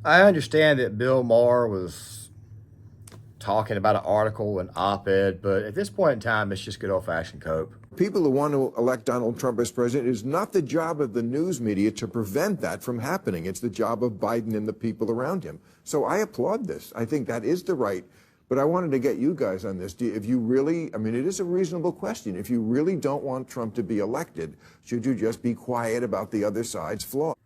I understand that Bill Maher was talking about an article, an op-ed, but at this point in time, it's just good old-fashioned cope. People who want to elect Donald Trump as president, it is not the job of the news media to prevent that from happening. It's the job of Biden and the people around him. So I applaud this. I think that is the right. But I wanted to get you guys on this. If you really, I mean, it is a reasonable question. If you really don't want Trump to be elected, should you just be quiet about the other side's flaws?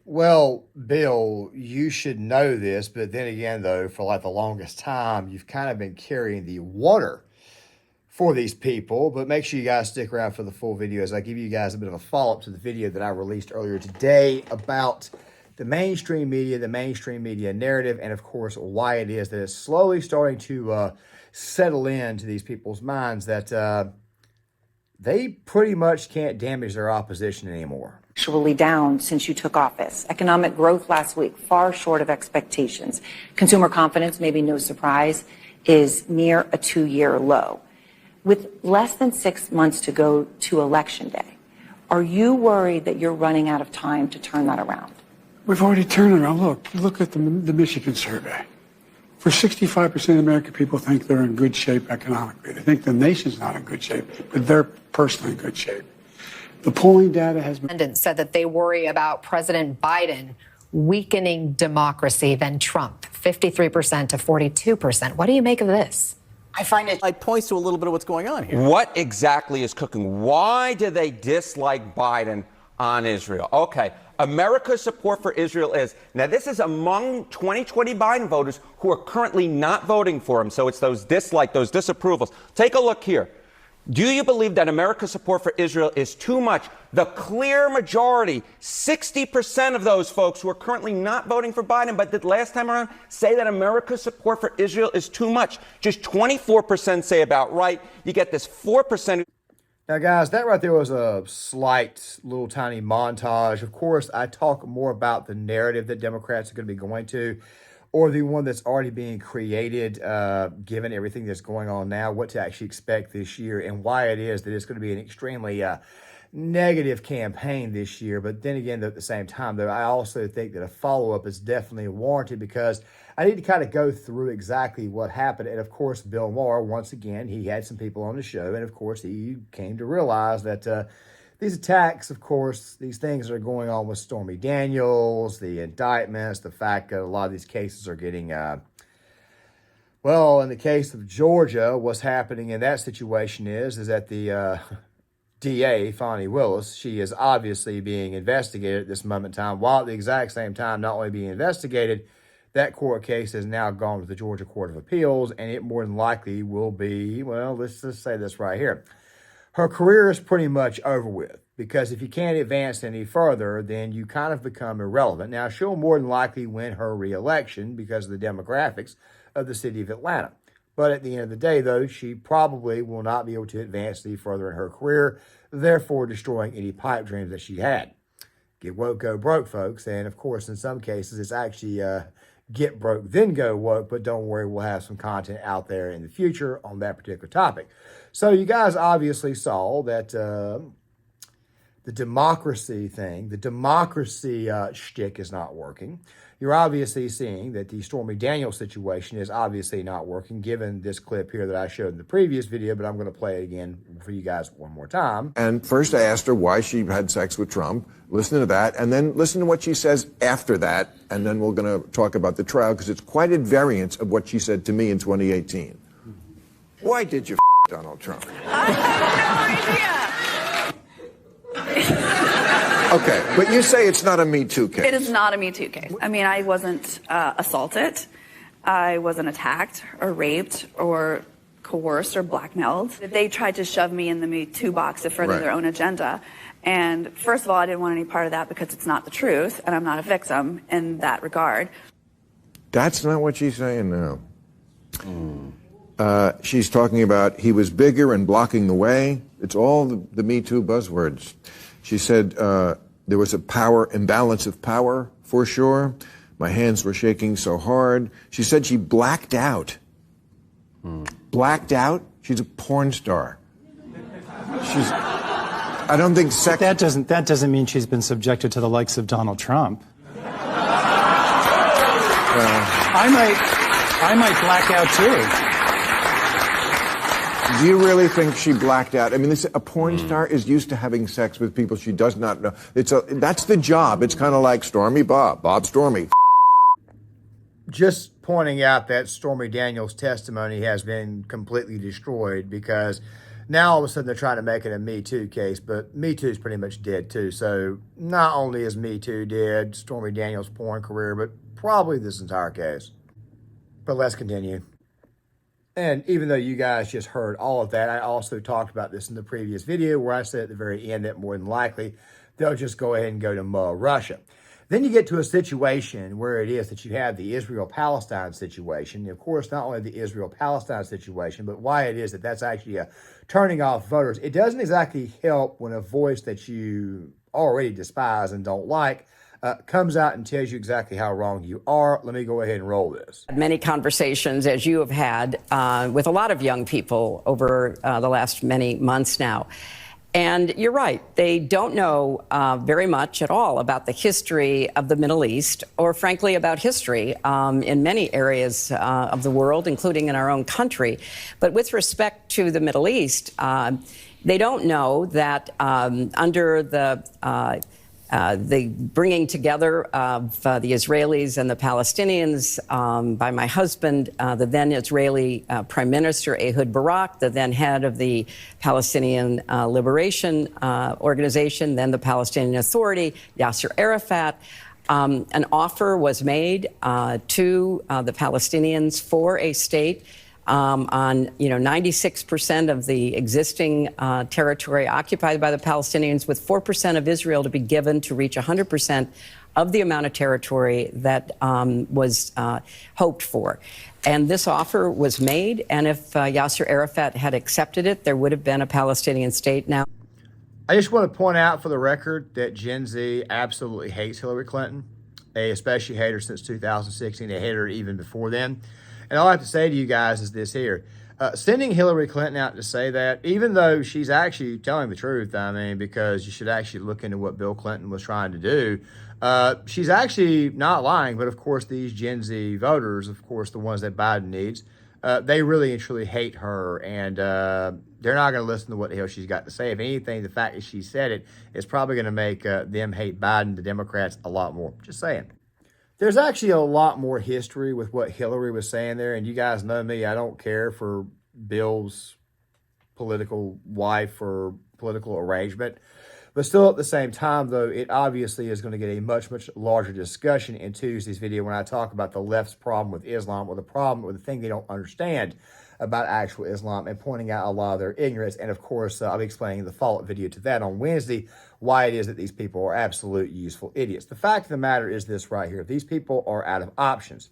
Well, Bill, you should know this, but then again, though, for like the longest time, you've kind of been carrying the water for these people. But make sure you guys stick around for the full video as I give you guys a bit of a follow-up to the video that I released earlier today about the mainstream media narrative, and of course, why it is that it's slowly starting to settle into these people's minds that they pretty much can't damage their opposition anymore. Actually down since you took office. Economic growth last week, far short of expectations. Consumer confidence, maybe no surprise, is near a 2-year low. With less than 6 months to go to Election Day, are you worried that you're running out of time to turn that around? We've already turned it around. Look at the Michigan survey. For 65% of American people think they're in good shape economically. They think the nation's not in good shape, but they're personally in good shape. The polling data has been... said that they worry about President Biden weakening democracy than Trump, 53% to 42%. What do you make of this? I find it points to a little bit of what's going on here. What exactly is cooking? Why do they dislike Biden on Israel? Okay, America's support for Israel is, now this is among 2020 Biden voters who are currently not voting for him. So it's those dislike, those disapprovals. Take a look here. Do you believe that America's support for Israel is too much? The clear majority, 60% of those folks who are currently not voting for Biden, but did last time around, say that America's support for Israel is too much. Just 24% say about right. You get this 4%. Now, guys, that right there was a slight little tiny montage. Of course, I talk more about the narrative that Democrats are going to be going to, or the one that's already being created, given everything that's going on now, what to actually expect this year, and why it is that it's going to be an extremely negative campaign this year. But then again, at the same time, though, I also think that a follow-up is definitely warranted because I need to kind of go through exactly what happened. And, of course, Bill Maher, once again, he had some people on the show, and, of course, he came to realize that these attacks, of course, these things that are going on with Stormy Daniels, the indictments, the fact that a lot of these cases are getting, well, in the case of Georgia, what's happening in that situation is that the DA, Fani Willis, she is obviously being investigated at this moment in time, while at the exact same time not only being investigated, that court case has now gone to the Georgia Court of Appeals, and it more than likely will be, well, let's just say this right here. Her career is pretty much over with, because if you can't advance any further, then you kind of become irrelevant. Now, she'll more than likely win her re-election because of the demographics of the city of Atlanta. But at the end of the day, though, she probably will not be able to advance any further in her career, therefore destroying any pipe dreams that she had. Get woke, go broke, folks. And, of course, in some cases, it's actually get broke, then go woke. But don't worry, we'll have some content out there in the future on that particular topic. So you guys obviously saw that the democracy thing, the democracy shtick is not working. You're obviously seeing that the Stormy Daniels situation is obviously not working, given this clip here that I showed in the previous video, but I'm going to play it again for you guys one more time. And first I asked her why she had sex with Trump. Listen to that, and then listen to what she says after that, and then we're going to talk about the trial, because it's quite at variance of what she said to me in 2018. Why did you Donald Trump? I have no idea. Okay, but you say it's not a Me Too case. It is not a Me Too case. I mean, I wasn't assaulted. I wasn't attacked or raped or coerced or blackmailed. They tried to shove me in the Me Too box to further their own agenda. And first of all, I didn't want any part of that because it's not the truth, and I'm not a victim in that regard. That's not what she's saying now. She's talking about he was bigger and blocking the way. It's all the Me Too buzzwords. She said there was a power imbalance of power, for sure. My hands were shaking so hard. She said she blacked out. Blacked out? She's a porn star. I don't think sex... That doesn't mean she's been subjected to the likes of Donald Trump. I might black out too. Do you really think she blacked out? I mean, a porn star is used to having sex with people she does not know. That's the job. It's kind of like Stormy Bob Stormy. Just pointing out that Stormy Daniels' testimony has been completely destroyed because now all of a sudden they're trying to make it a Me Too case, but Me Too is pretty much dead too. So not only is Me Too dead, Stormy Daniels' porn career, but probably this entire case. But let's continue. And even though you guys just heard all of that, I also talked about this in the previous video where I said at the very end that more than likely they'll just go ahead and go to Russia. Then you get to a situation where it is that you have the Israel-Palestine situation. Of course, not only the Israel-Palestine situation, but why it is that that's actually turning off voters. It doesn't exactly help when a voice that you already despise and don't like comes out and tells you exactly how wrong you are. Let me go ahead and roll this. Many conversations, as you have had, with a lot of young people over the last many months now. And you're right, they don't know very much at all about the history of the Middle East, or frankly about history in many areas of the world, including in our own country. But with respect to the Middle East, they don't know that under the bringing together of the Israelis and the Palestinians by my husband, the then Israeli Prime Minister Ehud Barak, the then head of the Palestinian Liberation Organization, then the Palestinian Authority, Yasser Arafat. An offer was made to the Palestinians for a state on 96% of the existing territory occupied by the Palestinians, with 4% of Israel to be given to reach 100% of the amount of territory that was hoped for. And this offer was made, and if Yasser Arafat had accepted it, there would have been a Palestinian state now. I just want to point out for the record that Gen Z absolutely hates Hillary Clinton. They especially hate her since 2016. They hated her even before then. And all I have to say to you guys is this here. Sending Hillary Clinton out to say that, even though she's actually telling the truth, I mean, because you should actually look into what Bill Clinton was trying to do, she's actually not lying. But, of course, these Gen Z voters, of course, the ones that Biden needs, they really and truly hate her. And they're not going to listen to what the hell she's got to say. If anything, the fact that she said it is probably going to make them hate Biden, the Democrats, a lot more. Just saying. There's actually a lot more history with what Hillary was saying there, and you guys know me, I don't care for Bill's political wife or political arrangement. But still at the same time, though, it obviously is going to get a much, much larger discussion in Tuesday's video when I talk about the left's problem with Islam, or the problem with the thing they don't understand about actual Islam, and pointing out a lot of their ignorance. And of course, I'll be explaining the follow-up video to that on Wednesday, why it is that these people are absolute useful idiots. The fact of the matter is this right here. These people are out of options.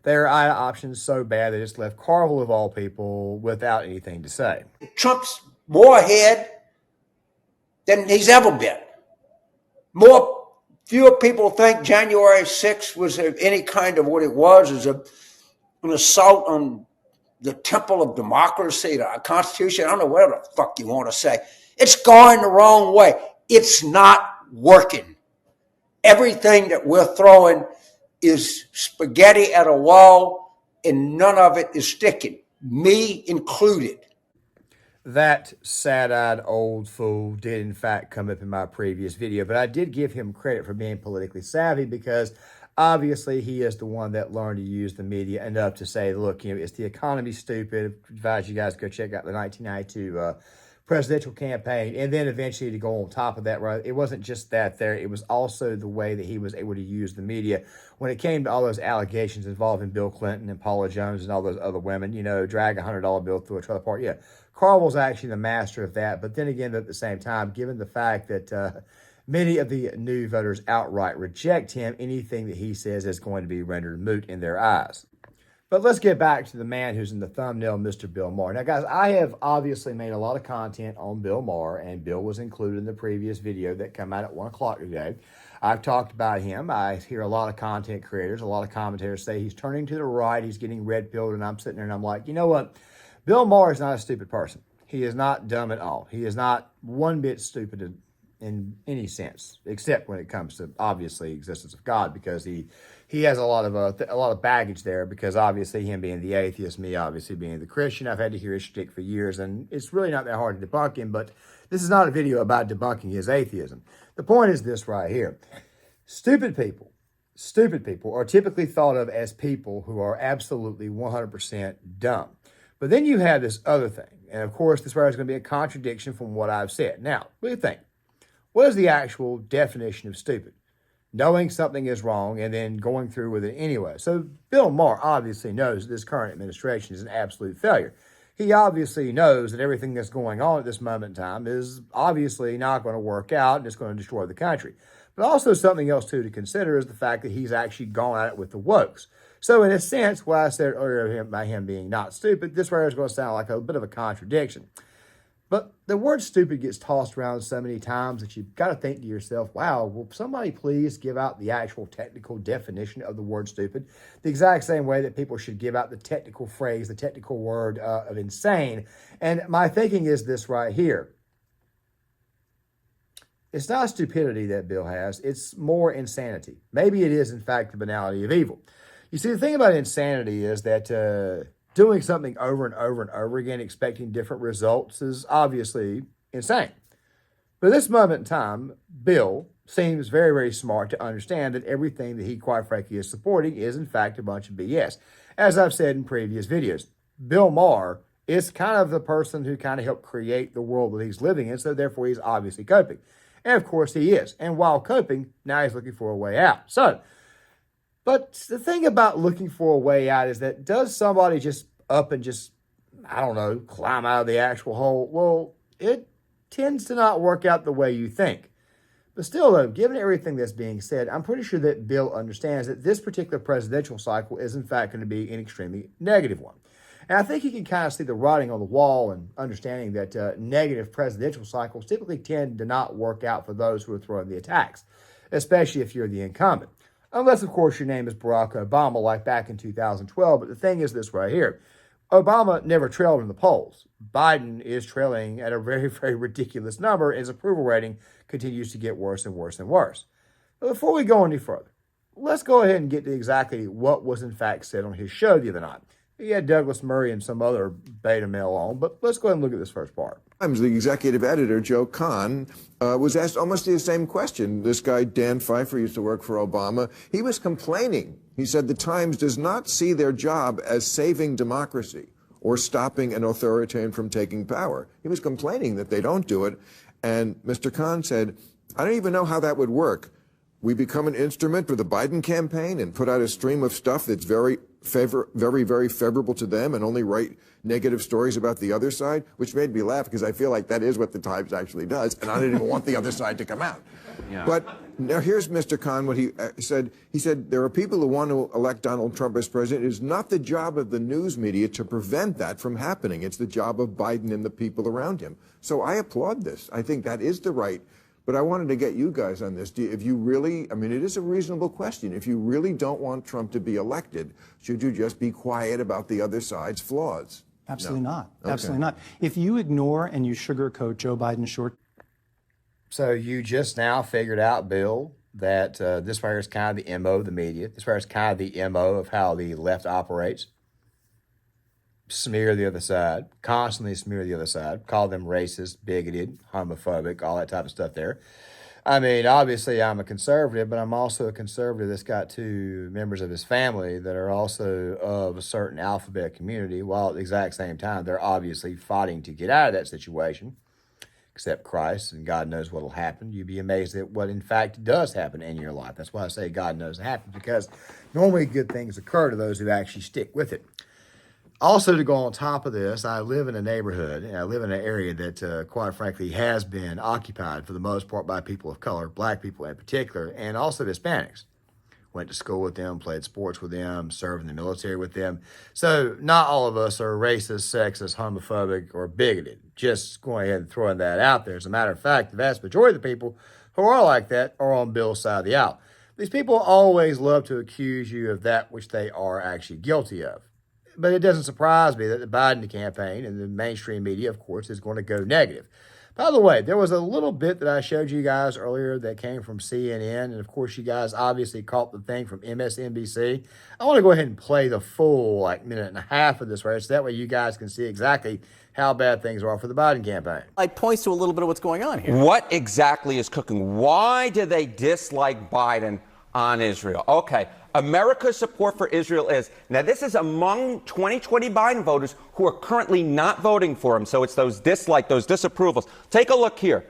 They are out of options so bad they just left Carville, of all people, without anything to say. Trump's more ahead than he's ever been. Fewer people think January 6th was any kind of what it was, as an assault on the temple of democracy, the Constitution. I don't know what the fuck you want to say. It's going the wrong way. It's not working. Everything that we're throwing is spaghetti at a wall, and none of it is sticking, me included. That sad-eyed old fool did, in fact, come up in my previous video, but I did give him credit for being politically savvy, because obviously he is the one that learned to use the media enough to say, look, it's the economy, stupid. I advise you guys to go check out the 1992 presidential campaign, and then eventually to go on top of that, right? It wasn't just that there. It was also the way that he was able to use the media when it came to all those allegations involving Bill Clinton and Paula Jones and all those other women, drag a $100 bill through a trailer park. Yeah, Carville's actually the master of that. But then again, at the same time, given the fact that many of the new voters outright reject him, anything that he says is going to be rendered moot in their eyes. But let's get back to the man who's in the thumbnail, Mr. Bill Maher. Now, guys, I have obviously made a lot of content on Bill Maher, and Bill was included in the previous video that came out at 1 o'clock today. I've talked about him. I hear a lot of content creators, a lot of commentators say he's turning to the right, he's getting red-pilled, and I'm sitting there and I'm like, you know what? Bill Maher is not a stupid person. He is not dumb at all. He is not one bit stupid in any sense, except when it comes to, obviously, existence of God, because he he has a lot of baggage there because obviously him being the atheist, me obviously being the Christian, I've had to hear his shtick for years, and it's really not that hard to debunk him. But this is not a video about debunking his atheism. The point is this right here: stupid people are typically thought of as people who are absolutely 100% dumb. But then you have this other thing, and of course, this is going to be a contradiction from what I've said. Now, what do you think? What is the actual definition of stupid? Knowing something is wrong and then going through with it anyway. So Bill Maher obviously knows that this current administration is an absolute failure. He obviously knows that everything that's going on at this moment in time is obviously not going to work out and it's going to destroy the country. But also something else, too, to consider is the fact that he's actually gone at it with the wokes. So in a sense, what I said earlier about him being not stupid, this right here is going to sound like a bit of a contradiction. But the word stupid gets tossed around so many times that you've got to think to yourself, wow, will somebody please give out the actual technical definition of the word stupid? The exact same way that people should give out the technical phrase, the technical word of insane. And my thinking is this right here. It's not stupidity that Bill has. It's more insanity. Maybe it is, in fact, the banality of evil. You see, the thing about insanity is that doing something over and over and over again, expecting different results, is obviously insane. But at this moment in time, Bill seems very, very smart to understand that everything that he, quite frankly, is supporting is, in fact, a bunch of BS. As I've said in previous videos, Bill Maher is kind of the person who kind of helped create the world that he's living in, so therefore he's obviously coping. And, of course, he is. And while coping, now he's looking for a way out. But the thing about looking for a way out is that does somebody just up and just, I don't know, climb out of the actual hole? Well, it tends to not work out the way you think. But still, though, given everything that's being said, I'm pretty sure that Bill understands that this particular presidential cycle is, in fact, going to be an extremely negative one. And I think he can kind of see the writing on the wall and understanding that negative presidential cycles typically tend to not work out for those who are throwing the attacks, especially if you're the incumbent. Unless, of course, your name is Barack Obama, like back in 2012. But the thing is this right here. Obama never trailed in the polls. Biden is trailing at a very, very ridiculous number. His approval rating continues to get worse and worse and worse. But before we go any further, let's go ahead and get to exactly what was in fact said on his show the other night. He had Douglas Murray and some other beta male on, but let's go ahead and look at this first part. The executive editor, Joe Kahn, was asked almost the same question. This guy, Dan Pfeiffer, used to work for Obama. He was complaining. He said the Times does not see their job as saving democracy or stopping an authoritarian from taking power. He was complaining that they don't do it. And Mr. Kahn said, I don't even know how that would work. We become an instrument for the Biden campaign and put out a stream of stuff that's very, very favorable to them and only write negative stories about the other side, which made me laugh because I feel like that is what the Times actually does, and I didn't even want the other side to come out. Yeah. But now here's Mr. Kahn, what he said. He said, there are people who want to elect Donald Trump as president. It is not the job of the news media to prevent that from happening. It's the job of Biden and the people around him. So I applaud this. I think that is the right. But I wanted to get you guys on this. If you really, I mean, it is a reasonable question. If you really don't want Trump to be elected, should you just be quiet about the other side's flaws? Absolutely not. Okay. Absolutely not. If you ignore and you sugarcoat Joe Biden's short. So you just now figured out, Bill, that this right here is kind of the MO of the media. This right here is kind of the MO of how the left operates. Smear the other side, constantly smear the other side, call them racist, bigoted, homophobic, all that type of stuff there. I mean, obviously I'm a conservative, but I'm also a conservative that's got two members of his family that are also of a certain alphabet community, while at the exact same time, they're obviously fighting to get out of that situation, except Christ, and God knows what will happen. You'd be amazed at what in fact does happen in your life. That's why I say God knows it happens, because normally good things occur to those who actually stick with it. Also, to go on top of this, I live in a neighborhood, and I live in an area that, quite frankly, has been occupied for the most part by people of color, black people in particular, and also Hispanics. Went to school with them, played sports with them, served in the military with them. So not all of us are racist, sexist, homophobic, or bigoted. Just going ahead and throwing that out there. As a matter of fact, the vast majority of the people who are like that are on Bill's side of the aisle. These people always love to accuse you of that which they are actually guilty of. But it doesn't surprise me that the Biden campaign and the mainstream media, of course, is going to go negative. By the way, there was a little bit that I showed you guys earlier that came from CNN. And of course, you guys obviously caught the thing from MSNBC. I want to go ahead and play the full minute and a half of this right, so that way you guys can see exactly how bad things are for the Biden campaign. It points to a little bit of what's going on here. What exactly is cooking? Why do they dislike Biden on Israel? Okay, America's support for Israel is. Now, this is among 2020 Biden voters who are currently not voting for him. So it's those dislike, those disapprovals. Take a look here.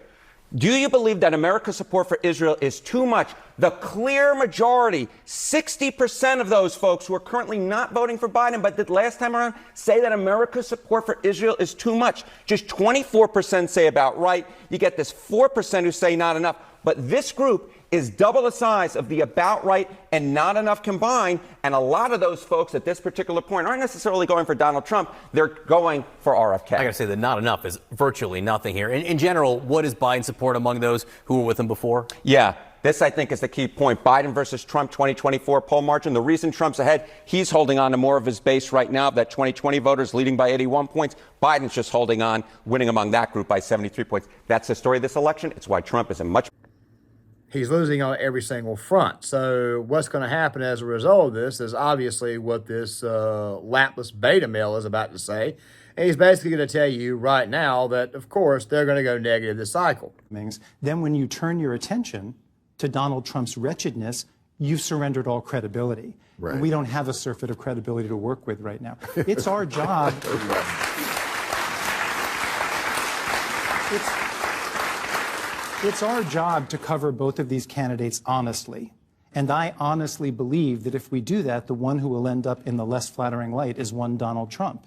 Do you believe that America's support for Israel is too much? The clear majority, 60% of those folks who are currently not voting for Biden, but did last time around, say that America's support for Israel is too much. Just 24% say about right. You get this 4% who say not enough. But this group is double the size of the about right and not enough combined. And a lot of those folks at this particular point aren't necessarily going for Donald Trump. They're going for RFK. I got to say that not enough is virtually nothing here. In general, what is Biden's support among those who were with him before? Yeah. This, I think, is the key point. Biden versus Trump 2024 poll margin. The reason Trump's ahead, he's holding on to more of his base right now. That 2020 voters leading by 81 points. Biden's just holding on, winning among that group by 73 points. That's the story of this election. It's why Trump is a much... He's losing on every single front. So what's going to happen as a result of this is obviously what this lapless beta male is about to say. And he's basically going to tell you right now that, of course, they're going to go negative this cycle. Then when you turn your attention to Donald Trump's wretchedness, you've surrendered all credibility. Right. And we don't have a surfeit of credibility to work with right now. It's our job. It's our job to cover both of these candidates honestly. And I honestly believe that if we do that, the one who will end up in the less flattering light is one Donald Trump.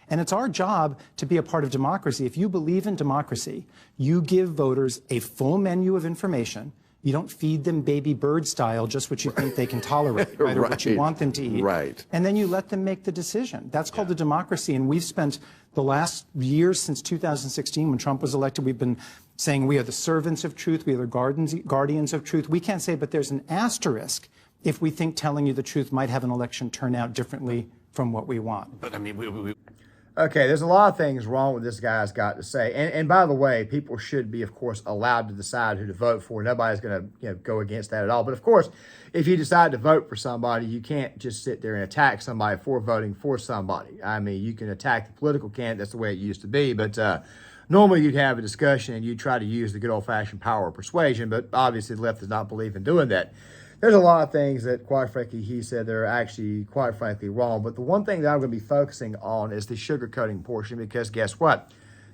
And it's our job to be a part of democracy. If you believe in democracy, you give voters a full menu of information. You don't feed them baby bird style, just what you think they can tolerate, right? Or what you want them to eat. Right. And then you let them make the decision. That's called a democracy. And we've spent the last years since 2016, when Trump was elected, we've been saying we are the servants of truth, we are the guardians of truth. We can't say, but there's an asterisk if we think telling you the truth might have an election turn out differently from what we want. But I mean, Okay, there's a lot of things wrong with this guy's got to say. And by the way, people should be, of course, allowed to decide who to vote for. Nobody's going to go against that at all. But, of course, if you decide to vote for somebody, you can't just sit there and attack somebody for voting for somebody. I mean, you can attack the political candidate. That's the way it used to be. But normally you'd have a discussion and you'd try to use the good old-fashioned power of persuasion. But obviously the left does not believe in doing that. There's a lot of things that, quite frankly, he said they're actually, quite frankly, wrong. But the one thing that I'm going to be focusing on is the sugarcoating portion, because guess what?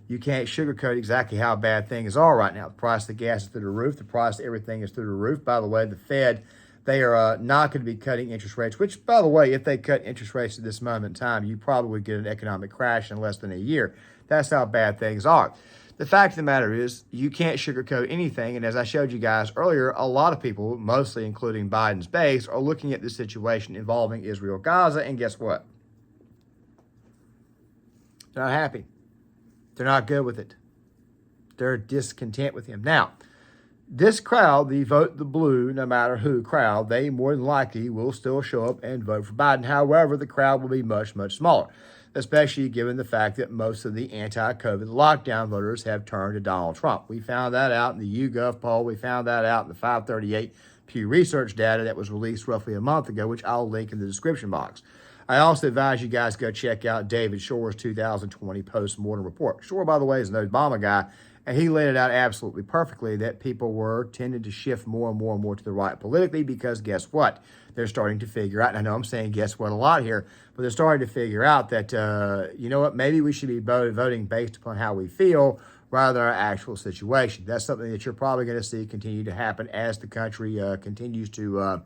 You can't sugarcoat exactly how bad things are right now. The price of the gas is through the roof. The price of everything is through the roof. By the way, the Fed, they are not going to be cutting interest rates, which, by the way, if they cut interest rates at this moment in time, you probably would get an economic crash in less than a year. That's how bad things are. The fact of the matter is, you can't sugarcoat anything. And as I showed you guys earlier, a lot of people, mostly including Biden's base, are looking at this situation involving Israel-Gaza. And guess what? They're not happy. They're not good with it. They're discontent with him. Now, this crowd, the vote the blue, no matter who crowd, they more than likely will still show up and vote for Biden. However, the crowd will be much, much smaller, especially given the fact that most of the anti-COVID lockdown voters have turned to Donald Trump. We found that out in the YouGov poll. We found that out in the 538 Pew Research data that was released roughly a month ago, which I'll link in the description box. I also advise you guys go check out David Shore's 2020 post-mortem report. Shore, by the way, is an Obama guy, and he laid it out absolutely perfectly that people were tending to shift more and more and more to the right politically because guess what? They're starting to figure out, and I know I'm saying guess what a lot here, but they're starting to figure out that, you know what, maybe we should be voting based upon how we feel rather than our actual situation. That's something that you're probably going to see continue to happen as the country continues to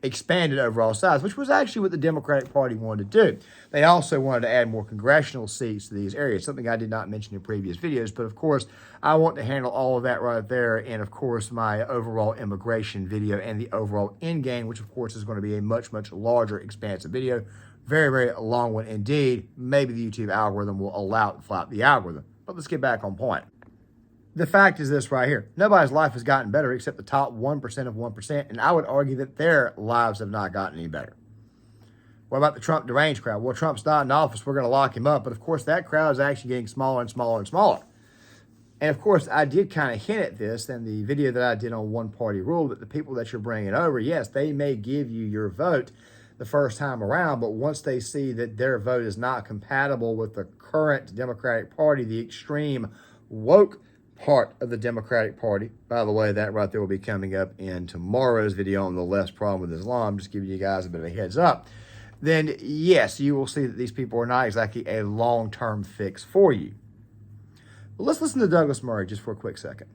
expand its overall size, which was actually what the Democratic Party wanted to do. They also wanted to add more congressional seats to these areas, something I did not mention in previous videos. But of course, I want to handle all of that right there. And of course, my overall immigration video and the overall end game, which of course is going to be a much, much larger, expansive video. Very, very long one indeed. Maybe the YouTube algorithm will allow it to flop the algorithm. But let's get back on point. The fact is this right here. Nobody's life has gotten better except the top 1% of 1%. And I would argue that their lives have not gotten any better. What about the Trump deranged crowd? Well, Trump's not in office. We're going to lock him up. But, of course, that crowd is actually getting smaller and smaller and smaller. And, of course, I did kind of hint at this in the video that I did on one-party rule, that the people that you're bringing over, yes, they may give you your vote the first time around, but once they see that their vote is not compatible with the current Democratic Party, the extreme woke part of the Democratic Party, by the way, that right there will be coming up in tomorrow's video on the left's problem with Islam, just giving you guys a bit of a heads up, then yes, you will see that these people are not exactly a long-term fix for you. But let's listen to Douglas Murray just for a quick second.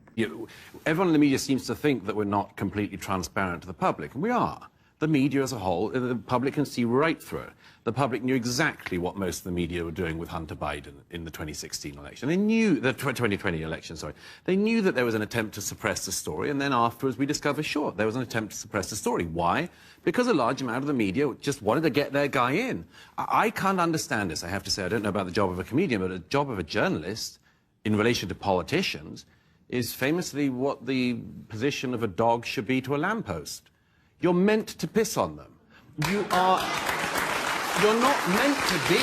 Everyone in the media seems to think that we're not completely transparent to the public, and we are. The media as a whole, the public can see right through it. The public knew exactly what most of the media were doing with Hunter Biden in the 2016 election. They knew, the 2020 election, sorry. They knew that there was an attempt to suppress the story, and then afterwards we discovered, sure, there was an attempt to suppress the story. Why? Because a large amount of the media just wanted to get their guy in. I can't understand this, I have to say. I don't know about the job of a comedian, but the job of a journalist in relation to politicians is famously what the position of a dog should be to a lamppost. You're meant to piss on them. You're not meant to be.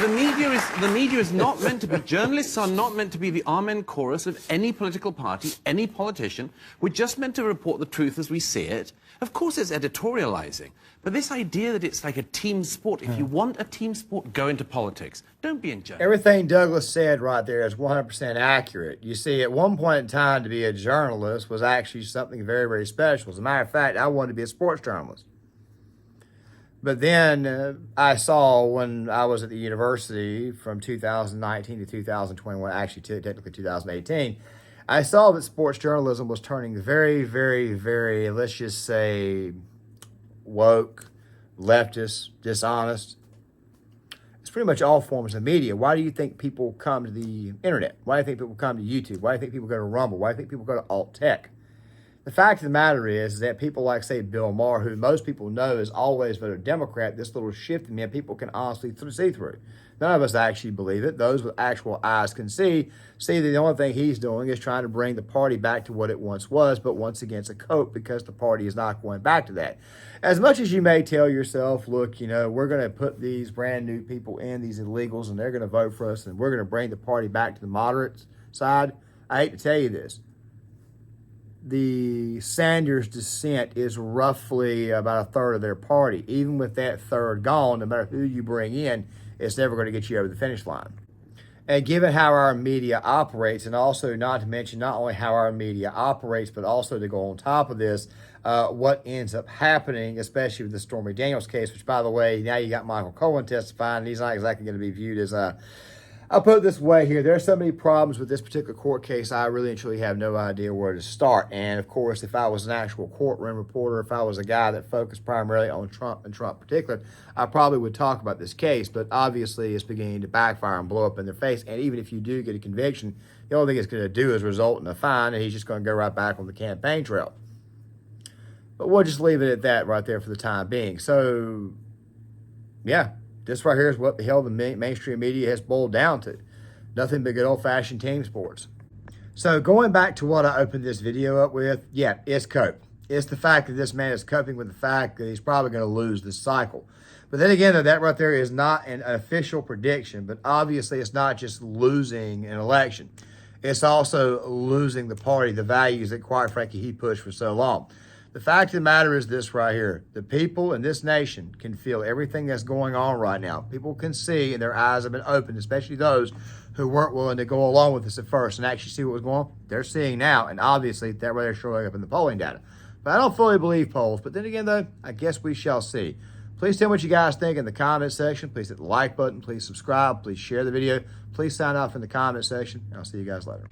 The media is not meant to be. Journalists are not meant to be the amen chorus of any political party, any politician. We're just meant to report the truth as we see it. Of course, it's editorializing. But this idea that it's like a team sport, if you want a team sport, go into politics. Don't be in journalism. Everything Douglas said right there is 100% accurate. You see, at one point in time, to be a journalist was actually something very, very special. As a matter of fact, I wanted to be a sports journalist. But then I saw when I was at the university from 2019 to 2021, actually technically 2018, I saw that sports journalism was turning very, very, very, let's just say, woke, leftist, dishonest. It's pretty much all forms of media. Why do you think people come to the internet? Why do you think people come to YouTube? Why do you think people go to Rumble? Why do you think people go to alt tech? The fact of the matter is that people like, say, Bill Maher, who most people know is always voted Democrat, this little shift in him, people can honestly see through. None of us actually believe it. Those with actual eyes can see that the only thing he's doing is trying to bring the party back to what it once was, but once again, it's a cope because the party is not going back to that. As much as you may tell yourself, look, we're going to put these brand new people in, these illegals, and they're going to vote for us, and we're going to bring the party back to the moderate side, I hate to tell you this. The Sanders dissent is roughly about a third of their party. Even with that third gone, no matter who you bring in, it's never going to get you over the finish line. And given how our media operates, and also not to mention not only how our media operates, but also to go on top of this, what ends up happening, especially with the Stormy Daniels case, which, by the way, now you got Michael Cohen testifying, and he's not exactly going to be viewed as I'll put it this way here. There are so many problems with this particular court case, I really and truly have no idea where to start. And, of course, if I was an actual courtroom reporter, if I was a guy that focused primarily on Trump and Trump in particular, I probably would talk about this case. But obviously, it's beginning to backfire and blow up in their face. And even if you do get a conviction, the only thing it's going to do is result in a fine, and he's just going to go right back on the campaign trail. But we'll just leave it at that right there for the time being. So, yeah. This right here is what the hell the mainstream media has boiled down to. Nothing but good old-fashioned team sports. So going back to what I opened this video up with, yeah, it's cope. It's the fact that this man is coping with the fact that he's probably going to lose this cycle. But then again, though, that right there is not an official prediction, but obviously it's not just losing an election. It's also losing the party, the values that, quite frankly, he pushed for so long. The fact of the matter is this right here. The people in this nation can feel everything that's going on right now. People can see, and their eyes have been opened, especially those who weren't willing to go along with this at first and actually see what was going on. They're seeing now, and obviously that way they're showing up in the polling data. But I don't fully believe polls. But then again, though, I guess we shall see. Please tell me what you guys think in the comment section. Please hit the like button. Please subscribe. Please share the video. Please sign off in the comment section. And I'll see you guys later.